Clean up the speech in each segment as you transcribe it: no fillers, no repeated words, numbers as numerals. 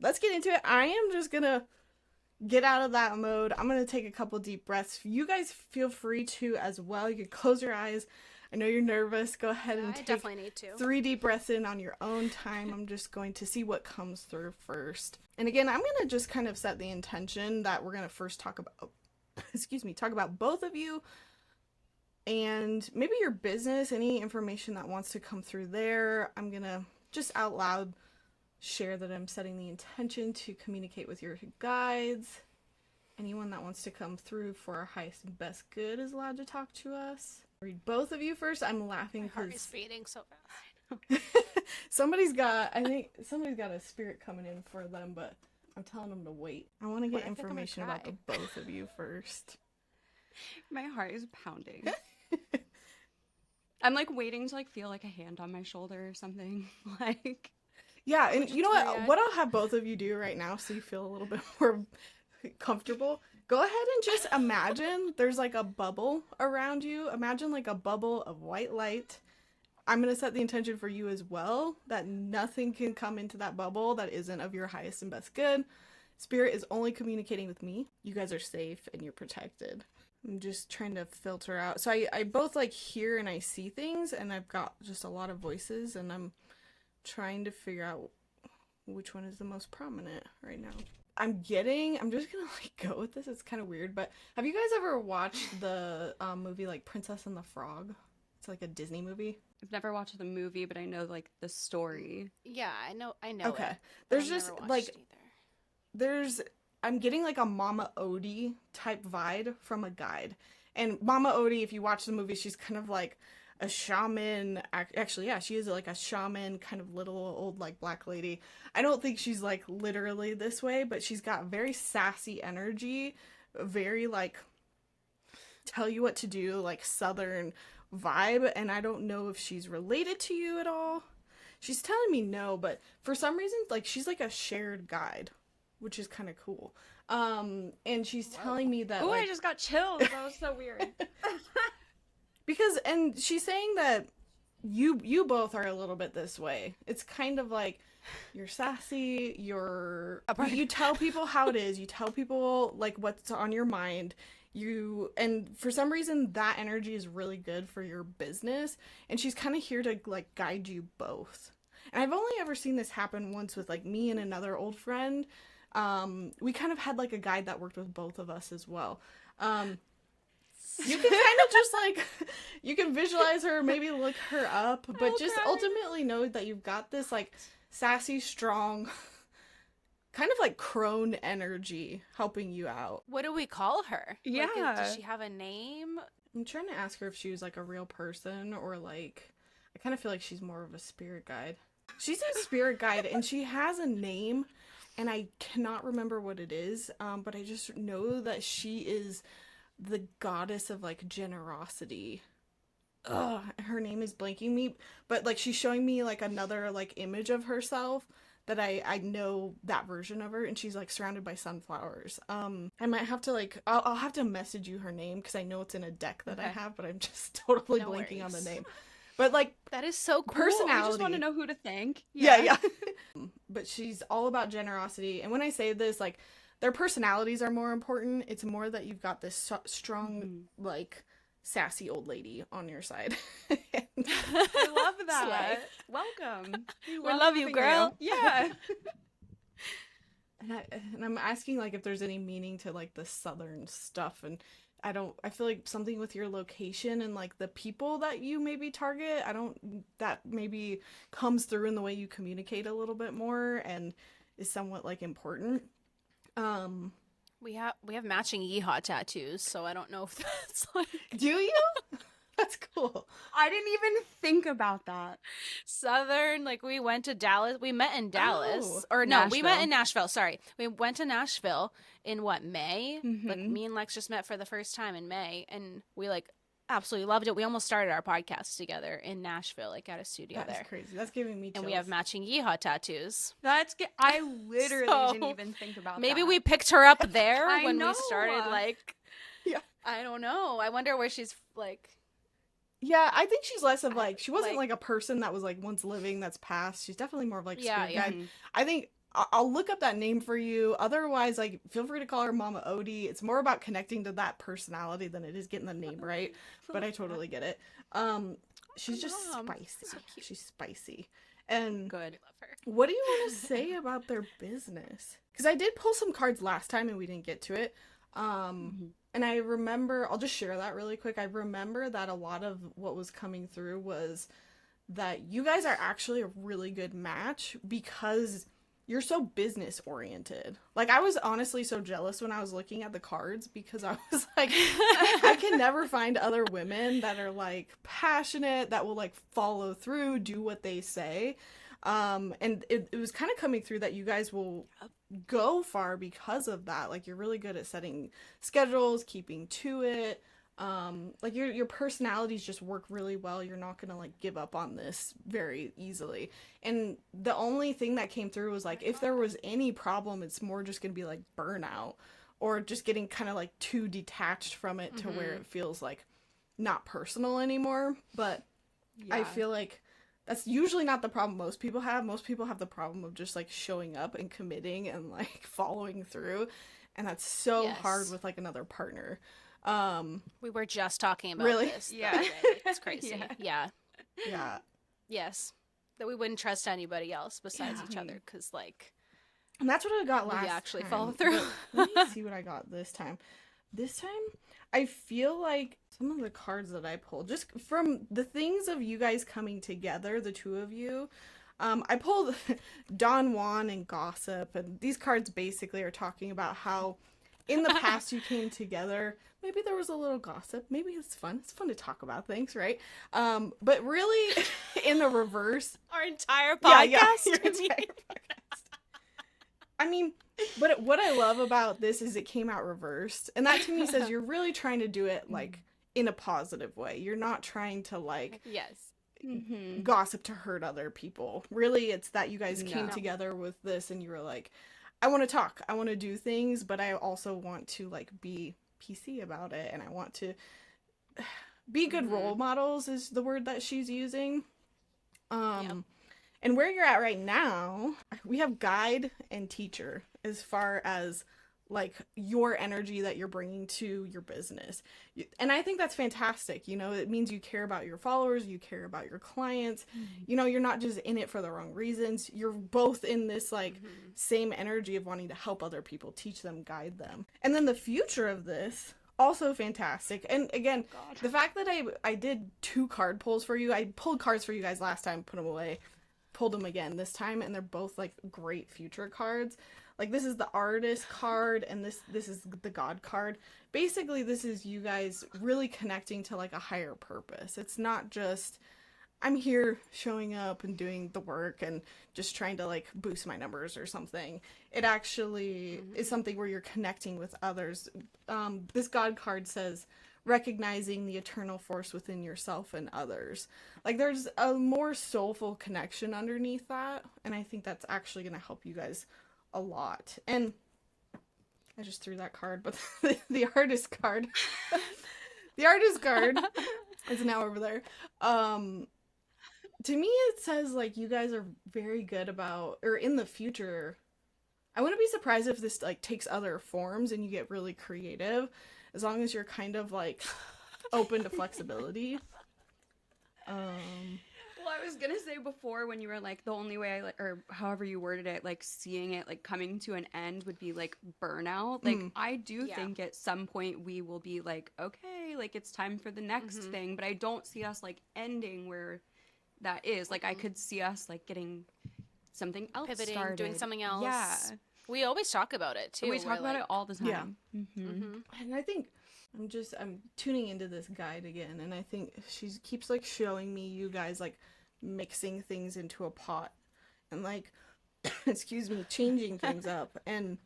let's get into it. I am just gonna get out of that mode. I'm gonna take a couple deep breaths. You guys feel free to as well. You can close your eyes. I know you're nervous. Go ahead and take definitely need to. 3 deep breaths in on your own time. I'm just going to see what comes through first. And again, I'm gonna just kind of set the intention that we're gonna first talk about, talk about both of you and maybe your business, any information that wants to come through there. I'm gonna just out loud share that I'm setting the intention to communicate with your guides. Anyone that wants to come through for our highest and best good is allowed to talk to us. Read both of you first. I'm laughing My heart because is beating so fast. somebody's got a spirit coming in for them, but I'm telling them to wait. I want to get information about the both of you first. My heart is pounding. I'm like waiting to like feel like a hand on my shoulder or something. Like, yeah, and you know what I'll have both of you do right now so you feel a little bit more comfortable. Go ahead and just imagine there's like a bubble around you. Imagine like a bubble of white light. I'm going to set the intention for you as well that nothing can come into that bubble that isn't of your highest and best good. Spirit is only communicating with me. You guys are safe and you're protected. I'm just trying to filter out. So I both like hear and I see things, and I've got just a lot of voices, and I'm trying to figure out which one is the most prominent right now. I'm just gonna like go with this. It's kind of weird, but have you guys ever watched the movie like Princess and the Frog? It's like a Disney movie. I've never watched the movie, but I know like the story. Yeah, I know. Okay. It, there's just like I'm getting like a Mama Odie type vibe from a guide. And Mama Odie, if you watch the movie, she's kind of like a shaman. Actually, yeah, she is like a shaman, kind of little old like black lady. I don't think she's like literally this way, but she's got very sassy energy, very like tell you what to do, like southern vibe. And I don't know if she's related to you at all. She's telling me no, but for some reason, like she's like a shared guide, which is kind of cool. And she's telling me that I just got chills. That was so weird. And she's saying that you both are a little bit this way. It's kind of like you're sassy, you tell people how it is, you tell people like what's on your mind. And for some reason that energy is really good for your business, and she's kind of here to like guide you both. And I've only ever seen this happen once with like me and another old friend. We kind of had like a guide that worked with both of us as well. You can kind of just like, you can visualize her, maybe look her up, but just ultimately know that you've got this like sassy, strong, kind of like crone energy helping you out. What do we call her? Yeah. Like, does she have a name? I'm trying to ask her if she was like a real person or like, I kind of feel like she's more of a spirit guide. She's a spirit guide and she has a name and I cannot remember what it is, but I just know that she is the goddess of like generosity. Her name is blanking me, but like she's showing me like another like image of herself that I know that version of her, and she's like surrounded by sunflowers. I might have to like I'll have to message you her name because I know it's in a deck that I have, but I'm just totally blanking on the name. But like that is so cool. Personality. I just want to know who to thank. Yeah. But she's all about generosity, and when I say this, like their personalities are more important. It's more that you've got this strong, like, sassy old lady on your side. I love that. Welcome. We love you, girl. Yeah. And I'm asking, like, if there's any meaning to, like, the southern stuff. And I feel like something with your location and, like, the people that you maybe target, that maybe comes through in the way you communicate a little bit more and is somewhat, like, important. We have matching yeehaw tattoos, so I don't know if that's like. Do you? That's cool. I didn't even think about that. Southern, like we went to Dallas. We met in Dallas, we met in Nashville. Sorry, we went to Nashville in May. Mm-hmm. Like me and Lex just met for the first time in May, and we like absolutely loved it. We almost started our podcast together in Nashville, like at a studio there. That's crazy. That's giving me chills. And we have matching yeehaw tattoos. I literally didn't even think about maybe that. we picked her up there when know. we started, like, yeah. I don't know. I wonder where she's, like... Yeah, I think she's less of, like, she wasn't, like a person that was, like, once living that's passed. She's definitely more of, like, spirit guide. Mm-hmm. I think I'll look up that name for you. Otherwise, like, feel free to call her Mama Odie. It's more about connecting to that personality than it is getting the name right. But I totally get it. She's just spicy. So she's spicy. And good. I love her. what do you want to say about their business? Because I did pull some cards last time and we didn't get to it. And I remember, I'll just share that really quick. I remember that a lot of what was coming through was that you guys are actually a really good match because you're so business oriented. Like, I was honestly so jealous when I was looking at the cards because I was like, I can never find other women that are like passionate, that will like follow through, do what they say. And it was kind of coming through that you guys will go far because of that. Like, you're really good at setting schedules, keeping to it. Like, your personalities just work really well. You're not gonna like give up on this very easily. And the only thing that came through was like, if there was any problem, it's more just gonna be like burnout or just getting kind of like too detached from it to where it feels like not personal anymore. But I feel like that's usually not the problem most people have. Most people have the problem of just like showing up and committing and like following through. And that's so hard with like another partner. We were just talking about this. Yeah. It's crazy. Yeah. Yes. That we wouldn't trust anybody else besides each other because, like, and that's what I got last we actually time. follow through. Let me see what I got this time. This time, I feel like some of the cards that I pulled, just from the things of you guys coming together, the two of you, I pulled Don Juan and Gossip, and these cards basically are talking about how in the past you came together. Maybe there was a little gossip. Maybe it's fun. It's fun to talk about things, right? But really, in the reverse, Our entire podcast. your entire podcast. I mean, but what I love about this is it came out reversed, and that to me says you're really trying to do it like in a positive way. You're not trying to like gossip to hurt other people. Really, it's that you guys came together with this, and you were like, I want to talk, I want to do things, but I also want to like be PC about it, and I want to be good role models is the word that she's using. And where you're at right now, we have guide and teacher as far as like your energy that you're bringing to your business. And I think that's fantastic. You know, it means you care about your followers, you care about your clients. You know, you're not just in it for the wrong reasons. You're both in this like same energy of wanting to help other people, teach them, guide them. And then the future of this, also fantastic. And again, the fact that I did 2 card pulls for you, I pulled cards for you guys last time, put them away, pulled them again this time, and they're both like great future cards. Like, this is the artist card, and this is the God card. Basically, this is you guys really connecting to like a higher purpose. It's not just I'm here showing up and doing the work and just trying to like boost my numbers or something. It actually is something where you're connecting with others. This God card says recognizing the eternal force within yourself and others. Like, there's a more soulful connection underneath that, and I think that's actually going to help you guys a lot. And I just threw that card, but the artist card the artist card is now over there. To me it says like you guys are very good about, or in the future, I wouldn't be surprised if this like takes other forms and you get really creative, as long as you're kind of like open to flexibility. Well, I was gonna say before, when you were like, the only way I like, or however you worded it, like seeing it like coming to an end would be like burnout. Like, I do think at some point we will be like, okay, like it's time for the next thing, but I don't see us like ending where that is. Like, I could see us like getting something else pivoting, started, doing something else. Yeah, we always talk about it too. we talk about it all the time. Yeah. And I think I'm tuning into this guide again, and I think she keeps like showing me you guys like mixing things into a pot and like excuse me, changing things up. And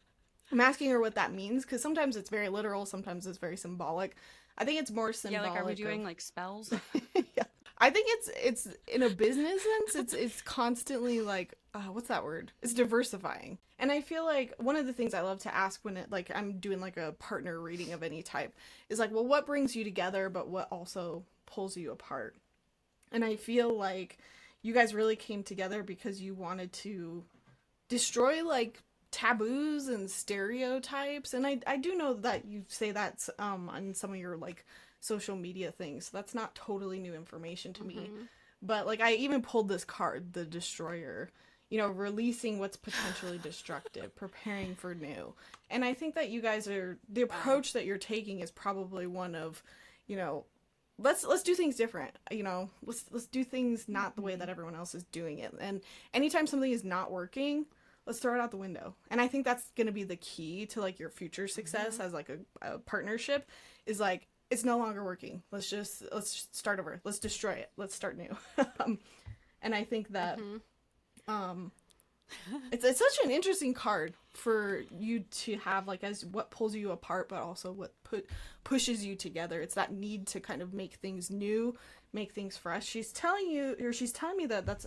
I'm asking her what that means, because sometimes it's very literal, sometimes it's very symbolic. I think it's more symbolic. Yeah, like, are we doing like spells? Yeah. I think it's in a business sense, it's constantly like, what's that word? It's diversifying. And I feel like one of the things I love to ask when like I'm doing like a partner reading of any type is like, well, what brings you together, but what also pulls you apart? And I feel like you guys really came together because you wanted to destroy like taboos and stereotypes. And I do know that you say that's on some of your like social media things, so that's not totally new information to me. But like I even pulled this card, the Destroyer, you know, releasing what's potentially destructive, preparing for new. And I think that you guys are, the approach that you're taking is probably one of, you know, let's do things different, you know, let's do things not the way that everyone else is doing it. And anytime something is not working, let's throw it out the window. And I think that's going to be the key to like your future success as like a partnership, is like, it's no longer working. Let's start over. Let's destroy it. Let's start new. And I think that it's such an interesting card for you to have, like, as what pulls you apart, but also what pushes you together. It's that need to kind of make things new, make things fresh. She's telling me that that's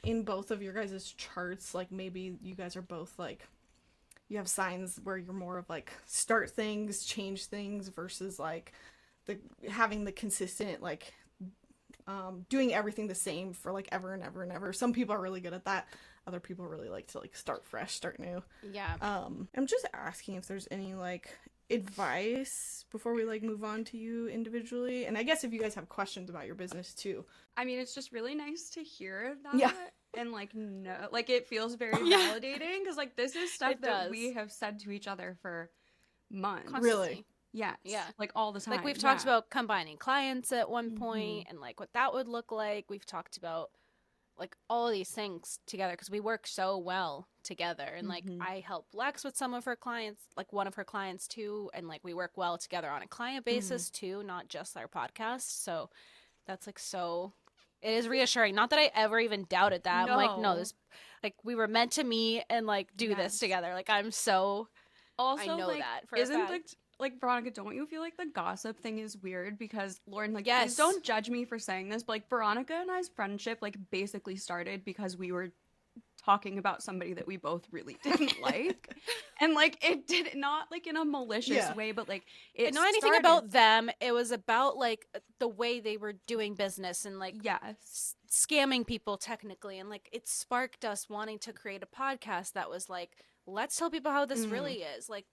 in both of your guys' charts. Like maybe you guys are both like, you have signs where you're more of like start things, change things, versus like having the consistent like doing everything the same for like ever and ever and ever. Some people are really good at that. Other people really like to like start fresh, start new. Yeah. I'm just asking if there's any like advice before we like move on to you individually, and I guess if you guys have questions about your business too. I mean, it's just really nice to hear that. Yeah. And like, no, like it feels very validating, because like this is stuff that we have said to each other for months. Really? Yes. Yeah. Like all the time. Like we've talked about combining clients at one point and like what that would look like. We've talked about like all of these things together because we work so well together. And like I help Lex with some of her clients, like one of her clients too. And like we work well together on a client basis too, not just our podcast. So that's like it is reassuring. Not that I ever even doubted that. I'm like, no, this, like we were meant to meet and like do this together. Like I'm so, also, I know like, that for a fact. Like, Veronica, don't you feel like the gossip thing is weird? Because Lauren, like, Yes. please don't judge me for saying this, but like Veronica and I's friendship like basically started because we were talking about somebody that we both really didn't like. And like it did not like in a malicious way, but like it didn't know anything about them. It was about like the way they were doing business and like scamming people technically. And like it sparked us wanting to create a podcast that was like, let's tell people how this really is. Like,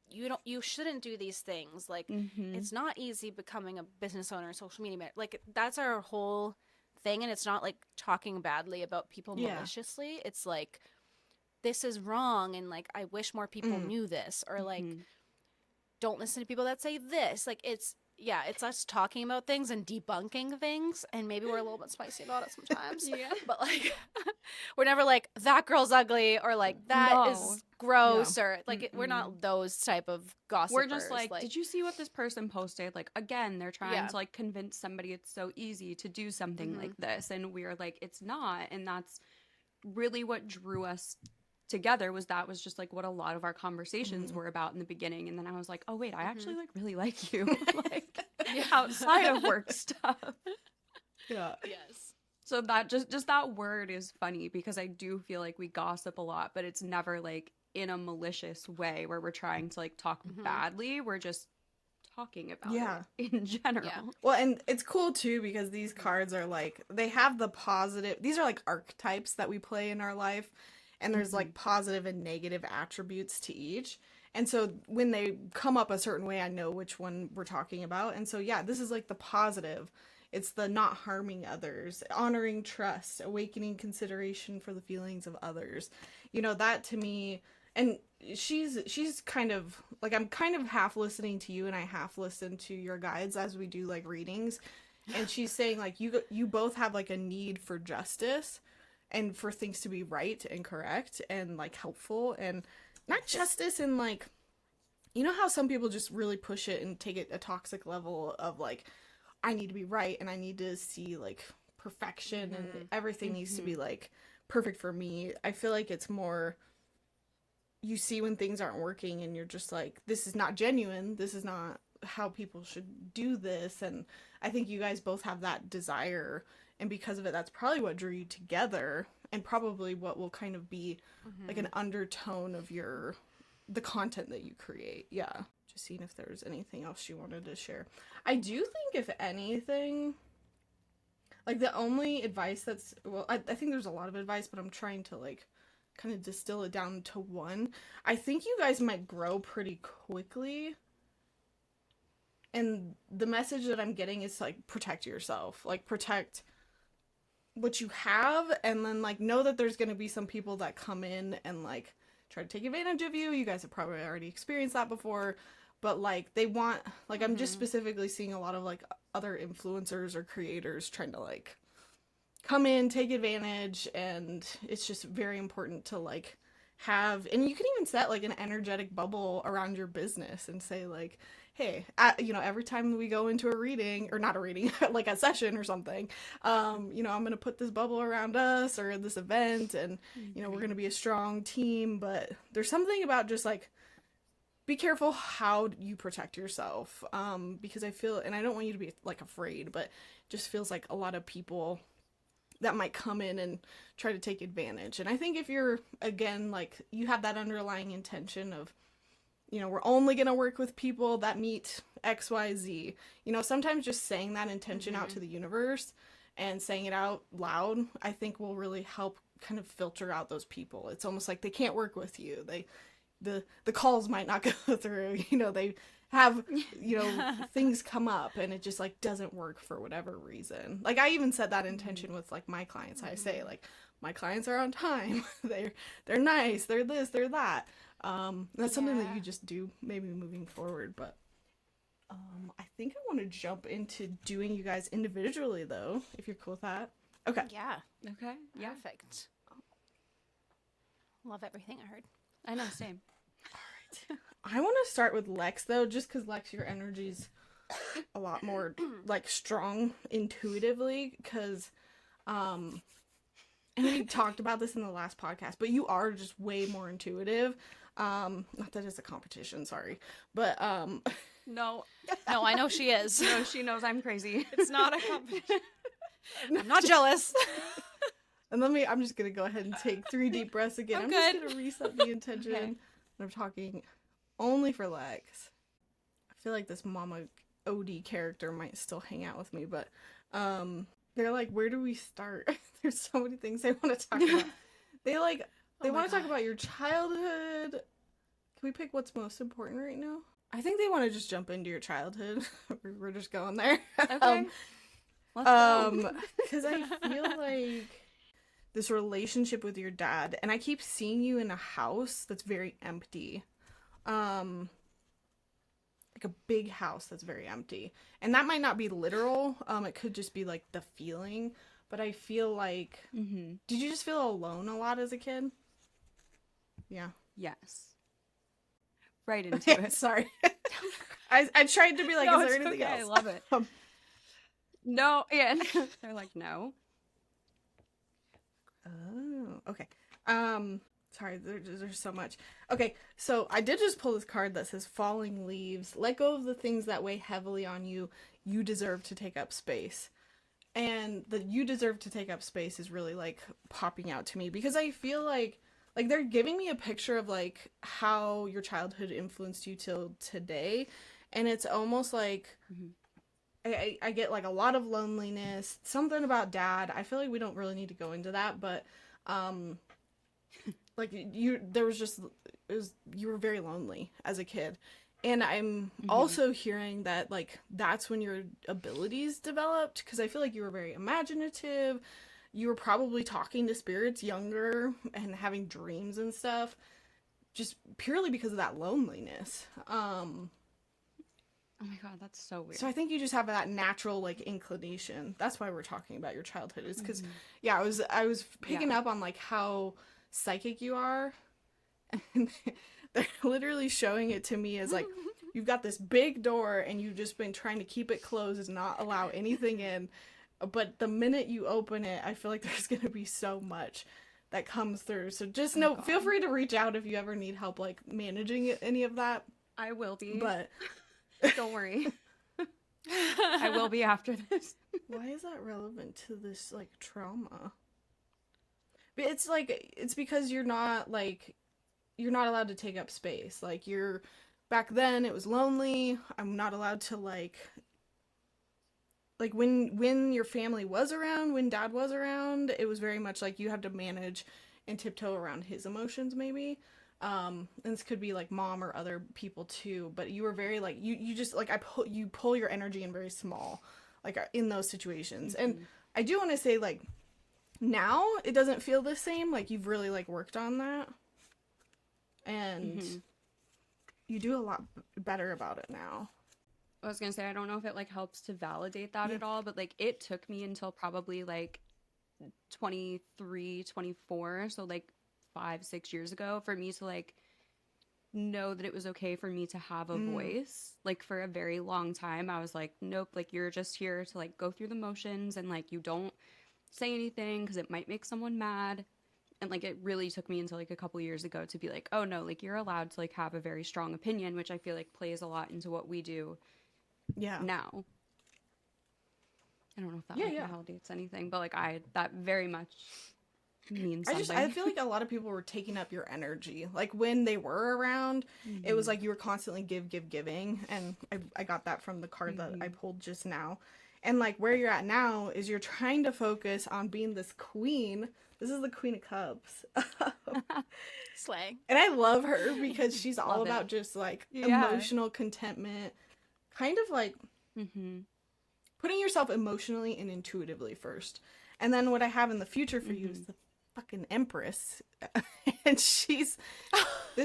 you shouldn't do these things. Like it's not easy becoming a business owner, social media. Like that's our whole thing. And it's not like talking badly about people maliciously. It's like, this is wrong. And like, I wish more people knew this, or like, don't listen to people that say this. Like it's us talking about things and debunking things, and maybe we're a little bit spicy about it sometimes. But like, we're never like, that girl's ugly, or like, that is gross, or like, we're not those type of gossipers. We're just like, did you see what this person posted? Like, again, they're trying to like convince somebody it's so easy to do something like this, and we're like, it's not. And that's really what drew us together, was just like what a lot of our conversations were about in the beginning. And then I was like, oh wait, I actually like really like you, like outside of work stuff. Yes. So that just that word is funny, because I do feel like we gossip a lot, but it's never like in a malicious way where we're trying to like talk badly. We're just talking about it in general. Well, and it's cool too, because these cards are like, they have the positive, these are like archetypes that we play in our life. And there's like positive and negative attributes to each. And so when they come up a certain way, I know which one we're talking about. And so, this is like the positive. It's the not harming others, honoring trust, awakening consideration for the feelings of others. You know, that to me, and she's kind of like, I'm kind of half listening to you and I half listen to your guides as we do like readings. And she's saying like, you both have like a need for justice, and for things to be right and correct and like helpful, and not justice in like, you know how some people just really push it and take it a toxic level of like, I need to be right and I need to see like perfection and everything needs to be like perfect for me. I feel like it's more, you see when things aren't working and you're just like, this is not genuine. This is not how people should do this. And I think you guys both have that desire. And because of it, that's probably what drew you together, and probably what will kind of be like an undertone of the content that you create. Yeah. Just seeing if there's anything else you wanted to share. I do think, if anything, like the only advice that's, well, I think there's a lot of advice, but I'm trying to like kind of distill it down to one, I think you guys might grow pretty quickly. And the message that I'm getting is like, protect yourself, like protect what you have, and then like know that there's going to be some people that come in and like try to take advantage of you. You guys have probably already experienced that before, but like they want, like I'm just specifically seeing a lot of like other influencers or creators trying to like come in, take advantage, and it's just very important to like have, and you can even set like an energetic bubble around your business and say like, hey, you know, every time we go into a reading, or not a reading, like a session or something, you know, I'm going to put this bubble around us or this event, and, you know, we're going to be a strong team. But there's something about just like, be careful how you protect yourself. Because I feel, and I don't want you to be like afraid, but it just feels like a lot of people that might come in and try to take advantage. And I think if you're, again, like you have that underlying intention of, you know, we're only going to work with people that meet XYZ. You know, sometimes just saying that intention out to the universe and saying it out loud, I think will really help kind of filter out those people. It's almost like they can't work with you. The calls might not go through, you know, they have, you know, things come up and it just like doesn't work for whatever reason. Like I even set that intention with like my clients. I say like, my clients are on time. They're nice. They're this, they're that. That's something that you just do maybe moving forward, but I think I want to jump into doing you guys individually though, if you're cool with that. Okay. Yeah. Okay. Yeah. Perfect. Love everything I heard. I know, same. All right. I want to start with Lex though, just because Lex, your energy's a lot more like strong intuitively, because and we talked about this in the last podcast, but you are just way more intuitive. Not that it's a competition, sorry. But No, I know she is. no, she knows I'm crazy. It's not a competition. I'm not jealous. And I'm just gonna go ahead and take 3 deep breaths again. I'm good. just gonna reset the intention. Okay. And I'm talking only for Lex. I feel like this Mama OD character might still hang out with me, but they're like, where do we start? There's so many things they want to talk about. They want to talk about your childhood. Can we pick what's most important right now? I think they want to just jump into your childhood. We're just going there. Okay. Let's go. Because I feel like this relationship with your dad, and I keep seeing you in a house that's very empty. Like a big house that's very empty. And that might not be literal. It could just be like the feeling. But I feel like, did you just feel alone a lot as a kid? Yeah. Yes. Right into it. Sorry. I tried to be like, No, is there it's anything okay. else? I love it. No, yeah. They're like, no. Oh, okay. Sorry, there's so much. Okay, so I did just pull this card that says falling leaves. Let go of the things that weigh heavily on you. You deserve to take up space. And the you deserve to take up space is really like popping out to me, because I feel like they're giving me a picture of like how your childhood influenced you till today. And it's almost like I get like a lot of loneliness, something about dad. I feel like we don't really need to go into that, but like you were very lonely as a kid. And I'm also hearing that like that's when your abilities developed, because I feel like you were very imaginative. You were probably talking to spirits younger and having dreams and stuff, just purely because of that loneliness. Oh my god, that's so weird. So I think you just have that natural like inclination. That's why we're talking about your childhood, is because I was picking up on like how psychic you are, and they're literally showing it to me as like you've got this big door and you've just been trying to keep it closed and not allow anything in. But the minute you open it, I feel like there's gonna be so much that comes through. So just feel free to reach out if you ever need help like managing any of that. I will be. But don't worry. I will be after this. why is that relevant to this like trauma? But it's like, it's because you're not allowed to take up space. Like back then it was lonely. I'm not allowed to like when your family was around, when dad was around, it was very much like you have to manage and tiptoe around his emotions maybe. And this could be like mom or other people too, but you were very like, you just like, you pull your energy in very small, like in those situations. And I do want to say, like, now it doesn't feel the same. Like, you've really like worked on that, and you do a lot better about it now. I was gonna say, I don't know if it like helps to validate that at all, but like it took me until probably like 23, 24, so like 5-6 years ago, for me to like know that it was okay for me to have a voice. Like, for a very long time I was like, nope, like you're just here to like go through the motions, and like you don't say anything because it might make someone mad. And like it really took me until like a couple years ago to be like, oh no, like you're allowed to like have a very strong opinion, which I feel like plays a lot into what we do now. I don't know if that validates anything, but like that very much means something. I feel like a lot of people were taking up your energy. Like, when they were around, it was like you were constantly giving, and I got that from the card that I pulled just now. And like where you're at now is you're trying to focus on being this queen. This is the Queen of Cups. Slay. And I love her because she's all about just like emotional contentment, kind of like putting yourself emotionally and intuitively first. And then what I have in the future for you is the fucking Empress. And this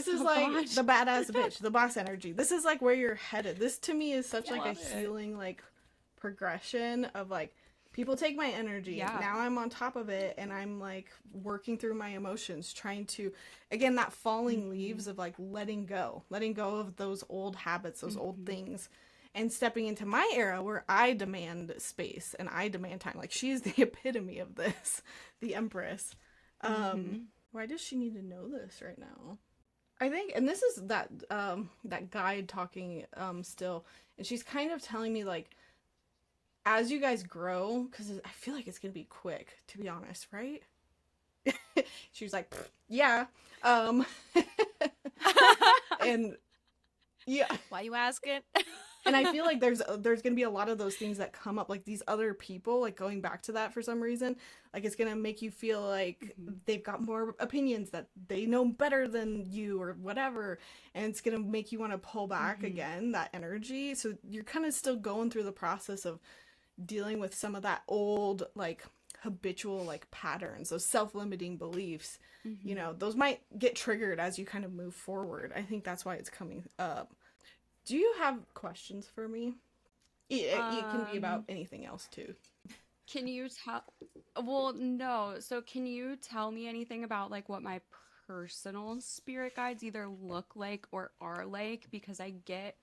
is like the badass bitch, the boss energy. This is like where you're headed. This to me is such like a healing like progression of like, people take my energy. Now I'm on top of it, and I'm like working through my emotions, trying to, again, that falling leaves of like letting go of those old habits, those old things, and stepping into my era where I demand space and I demand time. Like, she's the epitome of this, the Empress. Why does she need to know this right now? I think, and this is that guide talking still, and she's kind of telling me like, as you guys grow, because I feel like it's gonna be quick, to be honest, right? She was like, yeah. And yeah. Why you asking? And I feel like there's gonna be a lot of those things that come up, like these other people, like going back to that for some reason, like it's gonna make you feel like they've got more opinions, that they know better than you or whatever, and it's gonna make you want to pull back again, that energy. So you're kind of still going through the process of dealing with some of that old like habitual like patterns, those self-limiting beliefs. You know, those might get triggered as you kind of move forward. I think that's why it's coming up. Do you have questions for me? It can be about anything else too. Can you tell? Well, no. So can you tell me anything about like what my personal spirit guides either look like or are like? Because I get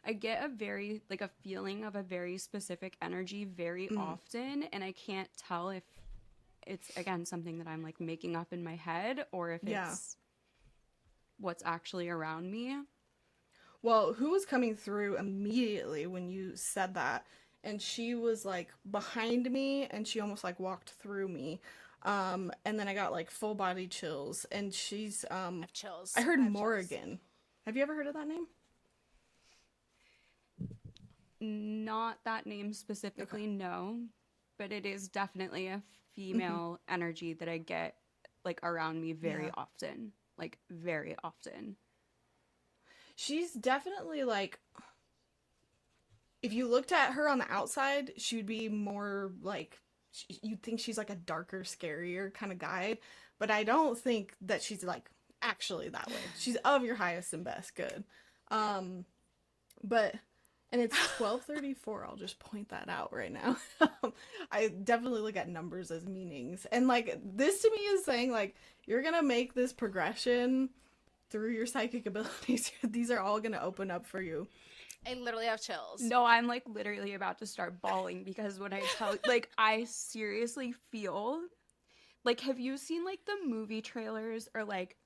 a very like a feeling of a very specific energy very often, and I can't tell if it's, again, something that I'm like making up in my head or if it's what's actually around me. Well, who was coming through immediately when you said that? And she was like behind me, and she almost like walked through me. And then I got like full body chills, and she's I have chills. I heard Morrigan. Have you ever heard of that name? Not that name specifically, no, but it is definitely a female energy that I get like around me very often, like very often. She's definitely like, if you looked at her on the outside, she would be more like, you'd think she's like a darker, scarier kind of guide, but I don't think that she's like actually that way. She's of your highest and best good. But and it's 12:34. I'll just point that out right now. I definitely look at numbers as meanings. And like, this to me is saying like, you're going to make this progression through your psychic abilities. These are all going to open up for you. I literally have chills. No, I'm like literally about to start bawling because when I tell, like, I seriously feel like, have you seen like the movie trailers or like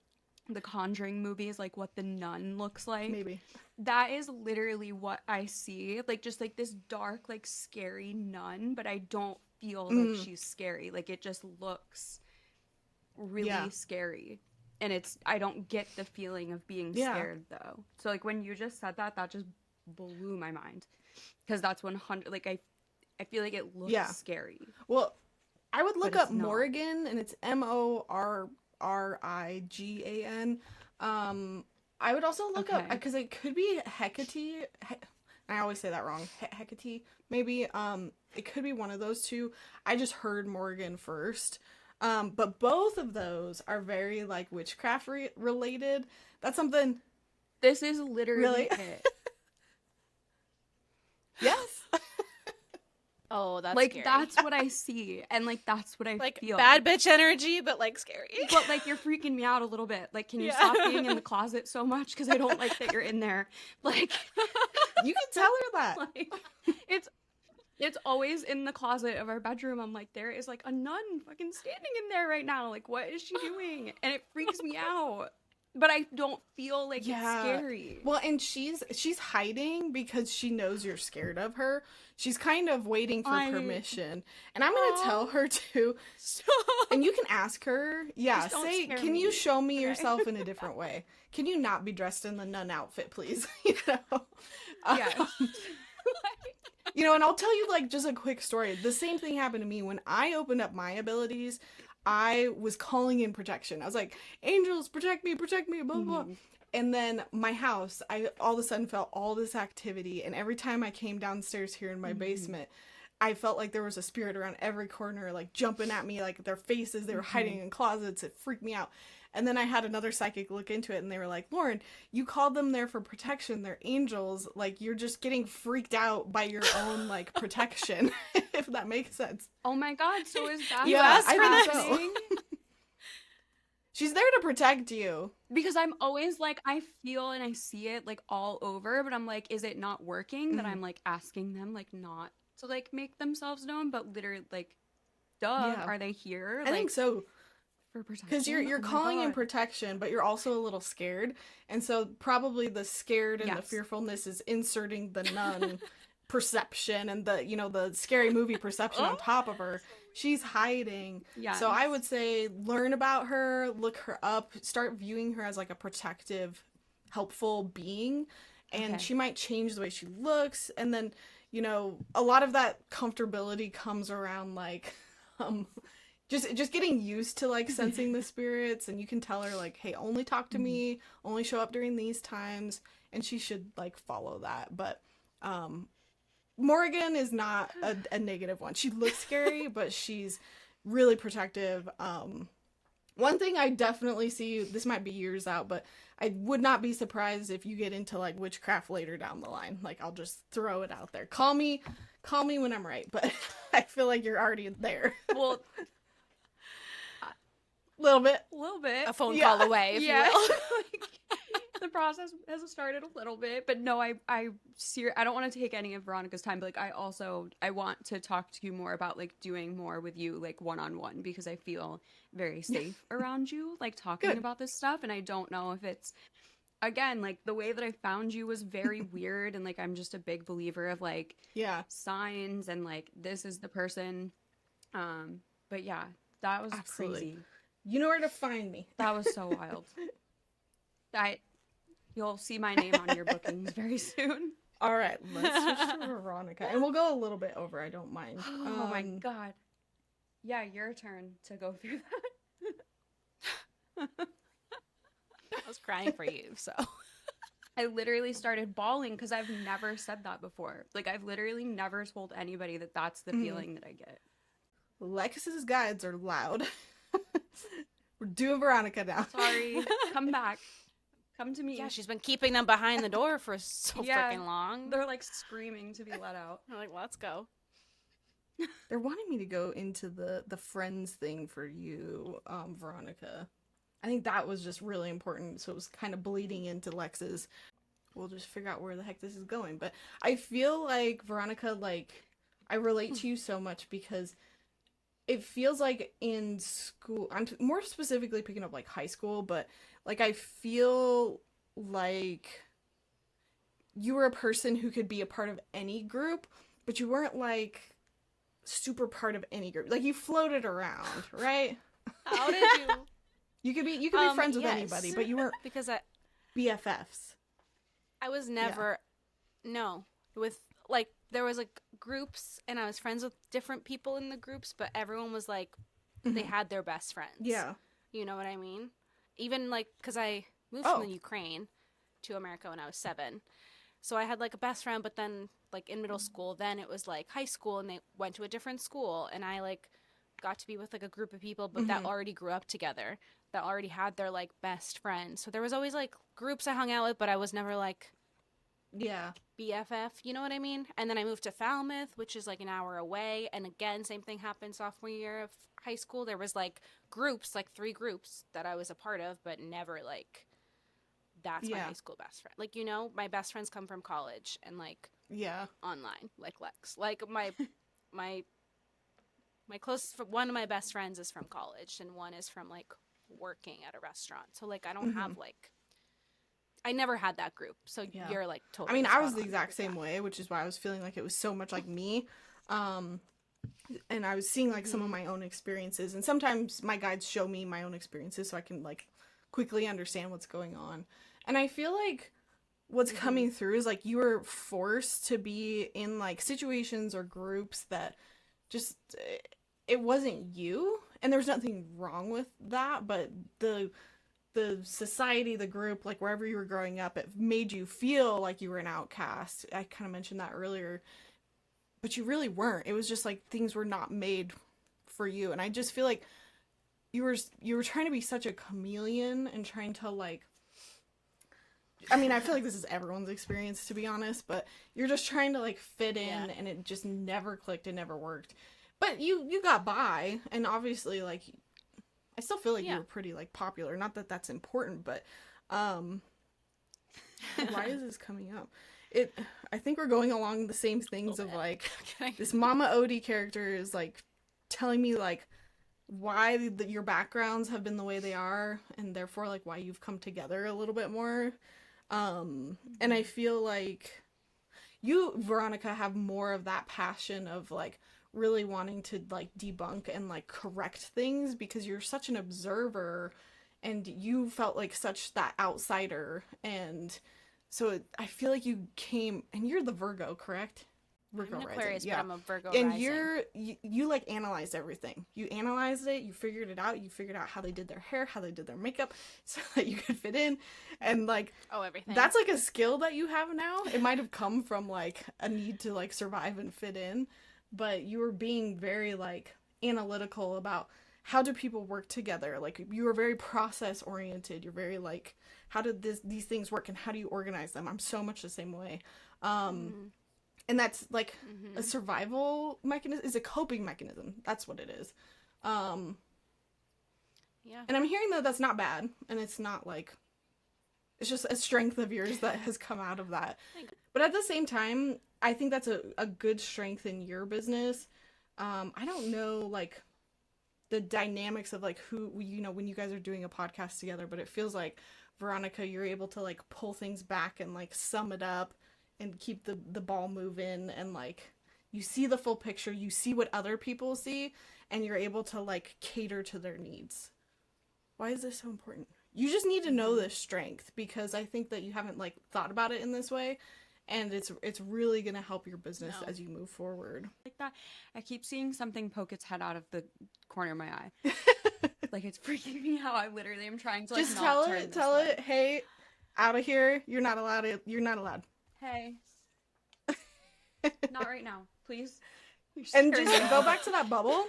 the Conjuring movies, like what the nun looks like? Maybe. That is literally what I see. Like, just like this dark, like scary nun, but I don't feel like she's scary. Like, it just looks really scary. And I don't get the feeling of being scared though. So like when you just said that, that just blew my mind. Because that's 100, like I feel like it looks scary. Well, I would look up Morrigan, and it's Morrigan. Rigan. I would also look up, because it could be Hecate. I always say that wrong. Hecate, maybe. It could be one of those two. I just heard Morgan first. But both of those are very, like, witchcraft related. That's something... This is literally it. Yes. Oh, that's like, scary. that's what I see. And, like, that's what I like, feel. Bad bitch energy, but, like, scary. But, like, you're freaking me out a little bit. Like, can you stop being in the closet so much? Because I don't like that you're in there. Like... You can tell her that. Like, it's always in the closet of our bedroom. I'm like, there is like a nun fucking standing in there right now. Like, what is she doing? And it freaks me out. But I don't feel like it's scary. Well, and she's hiding because she knows you're scared of her. She's kind of waiting for permission. And I'm going to tell her to. And you can ask her. Yeah, say, can you show me yourself in a different way? Can you not be dressed in the nun outfit, please? You know? Yeah. You know, and I'll tell you, like, just a quick story. The same thing happened to me when I opened up my abilities. I was calling in protection. I was like, angels, protect me, blah, blah, blah. And then my house, I all of a sudden felt all this activity. And every time I came downstairs here in my basement, I felt like there was a spirit around every corner, like, jumping at me, like, their faces, they were hiding in closets. It freaked me out. And then I had another psychic look into it, and they were like, Lauren, you called them there for protection. They're angels. Like, you're just getting freaked out by your own, like, protection, if that makes sense. Oh my God, so is that so. She's there to protect you. Because I'm always like, I feel and I see it, like, all over, but I'm like, is it not working? That I'm, like, asking them, like, not to, like, make themselves known, but literally, like, duh, are they here? I think so. For protection? Because you're calling in protection, but you're also a little scared. And so probably the scared and the fearfulness is inserting the nun perception and the, you know, the scary movie perception on top of her. She's hiding. Yeah. So I would say learn about her, look her up, start viewing her as like a protective, helpful being. And she might change the way she looks. And then, you know, a lot of that comfortability comes around like just getting used to like sensing the spirits, and you can tell her like, hey, only talk to me, only show up during these times, and she should like follow that. But Morgan is not a negative one. She looks scary, but she's really protective. One thing I definitely see, this might be years out, but I would not be surprised if you get into like witchcraft later down the line. Like, I'll just throw it out there. Call me when I'm right, but I feel like you're already there. Well, little bit. A phone call away, if you will. The process has started a little bit, but no, I don't want to take any of Veronica's time, but like I want to talk to you more about like doing more with you like one-on-one, because I feel very safe around you, like talking about this stuff. And I don't know if it's, again, like the way that I found you was very weird, and like I'm just a big believer of like signs and like this is the person. But yeah, that was crazy. You know where to find me. That was so wild. You'll see my name on your bookings very soon. All right, let's switch to Veronica, and we'll go a little bit over. I don't mind. Oh my God. Yeah, your turn to go through that. I was crying for you, so. I literally started bawling because I've never said that before. Like, I've literally never told anybody that that's the feeling that I get. Lexus's guides are loud. We're doing Veronica now. Sorry. Come back. Come to me. Yeah, she's been keeping them behind the door for so freaking long. They're like screaming to be let out. They're like, let's go. They're wanting me to go into the friends thing for you, Veronica. I think that was just really important, so it was kind of bleeding into Lex's. We'll just figure out where the heck this is going. But I feel like, Veronica, like, I relate to you so much because it feels like in school, I'm more specifically picking up like high school, but like I feel like you were a person who could be a part of any group, but you weren't like super part of any group. Like, you floated around, right? How did you? You could be friends with anybody, but you weren't because BFFs. I was never with like there was like groups, and I was friends with different people in the groups, but everyone was like they had their best friends. Yeah. You know what I mean? Even like, because I moved from the Ukraine to America when I was 7. So I had like a best friend, but then like in middle school, then it was like high school and they went to a different school. And I like got to be with like a group of people, but that already grew up together, that already had their like best friends. So there was always like groups I hung out with, but I was never like BFF, you know what I mean? And then I moved to Falmouth, which is like an hour away. And again, same thing happened sophomore year of high school. There was like groups, like 3 groups that I was a part of, but never like, that's my high school best friend. Like, you know, my best friends come from college and like online, like Lex. Like my closest, one of my best friends is from college and one is from like working at a restaurant. So like I don't have like, I never had that group. So you're like totally. I mean, I was the exact same way, which is why I was feeling like it was so much like me. And I was seeing like some of my own experiences, and sometimes my guides show me my own experiences so I can like quickly understand what's going on. And I feel like what's coming through is like you were forced to be in like situations or groups that just, it wasn't you, and there was nothing wrong with that, but the society, the group, like wherever you were growing up, it made you feel like you were an outcast. I kind of mentioned that earlier, but you really weren't. It was just like things were not made for you. And I just feel like you were trying to be such a chameleon and trying to like, I mean, I feel like this is everyone's experience, to be honest, but you're just trying to like fit in, and it just never clicked. It never worked. But you got by, and obviously like I still feel like you were pretty like popular. Not that that's important, but why is this coming up? I think we're going along the same things of like this Mama Odie character is like telling me like why your backgrounds have been the way they are, and therefore like why you've come together a little bit more. And I feel like you, Veronica, have more of that passion of like really wanting to like debunk and like correct things, because you're such an observer and you felt like such that outsider. And so I feel like you came, and you're the Virgo, correct? Virgo I'm an rising. Aquarius, but I'm a Virgo and rising. you like analyzed everything. You analyzed it, you figured it out, you figured out how they did their hair, how they did their makeup so that you could fit in. And like everything. That's like a skill that you have now. It might have come from like a need to like survive and fit in, but you were being very like analytical about how do people work together. Like you were very process oriented. You're very like, how did these things work and how do you organize them? I'm so much the same way. And that's like a survival mechanism, is a coping mechanism. That's what it is. And I'm hearing that that's not bad, and it's not like, it's just a strength of yours that has come out of that. But at the same time, I think that's a good strength in your business. I don't know like the dynamics of like who, you know, when you guys are doing a podcast together, but it feels like, Veronica, you're able to like pull things back and like sum it up and keep the ball moving, and like you see the full picture, you see what other people see, and you're able to like cater to their needs. Why is this so important? You just need to know this strength, because I think that you haven't like thought about it in this way, and it's really gonna help your business as you move forward. Like that, I keep seeing something poke its head out of the corner of my eye. Like it's freaking me out. I literally am trying to like just not tell it, hey, out of here. You're not allowed. Hey. Not right now, please. And just go back to that bubble.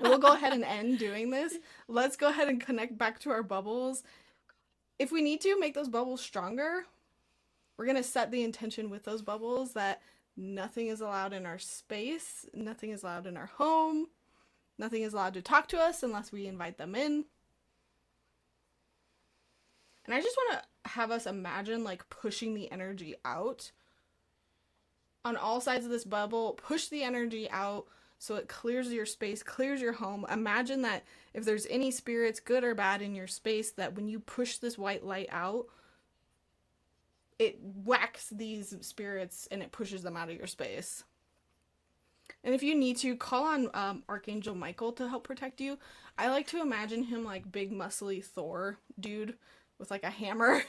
We'll go ahead and end doing this. Let's go ahead and connect back to our bubbles. If we need to make those bubbles stronger, we're going to set the intention with those bubbles that nothing is allowed in our space, nothing is allowed in our home, nothing is allowed to talk to us unless we invite them in. And I just want to have us imagine like pushing the energy out. On all sides of this bubble, push the energy out so it clears your space, clears your home. Imagine that if there's any spirits, good or bad, in your space, that when you push this white light out, it whacks these spirits and it pushes them out of your space. And if you need to, call on Archangel Michael to help protect you. I like to imagine him like big muscly Thor dude with like a hammer.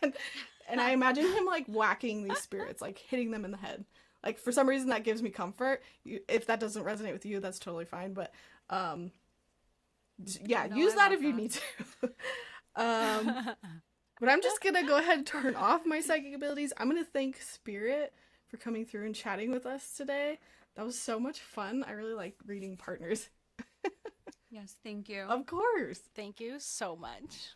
And I imagine him like whacking these spirits, like hitting them in the head. Like for some reason that gives me comfort. If that doesn't resonate with you, that's totally fine. But Yeah, No, use I that love if you that. need to. But I'm just gonna go ahead and turn off my psychic abilities. I'm gonna thank Spirit for coming through and chatting with us today. That was so much fun. I really like reading partners. Yes, thank you. Of course. Thank you so much.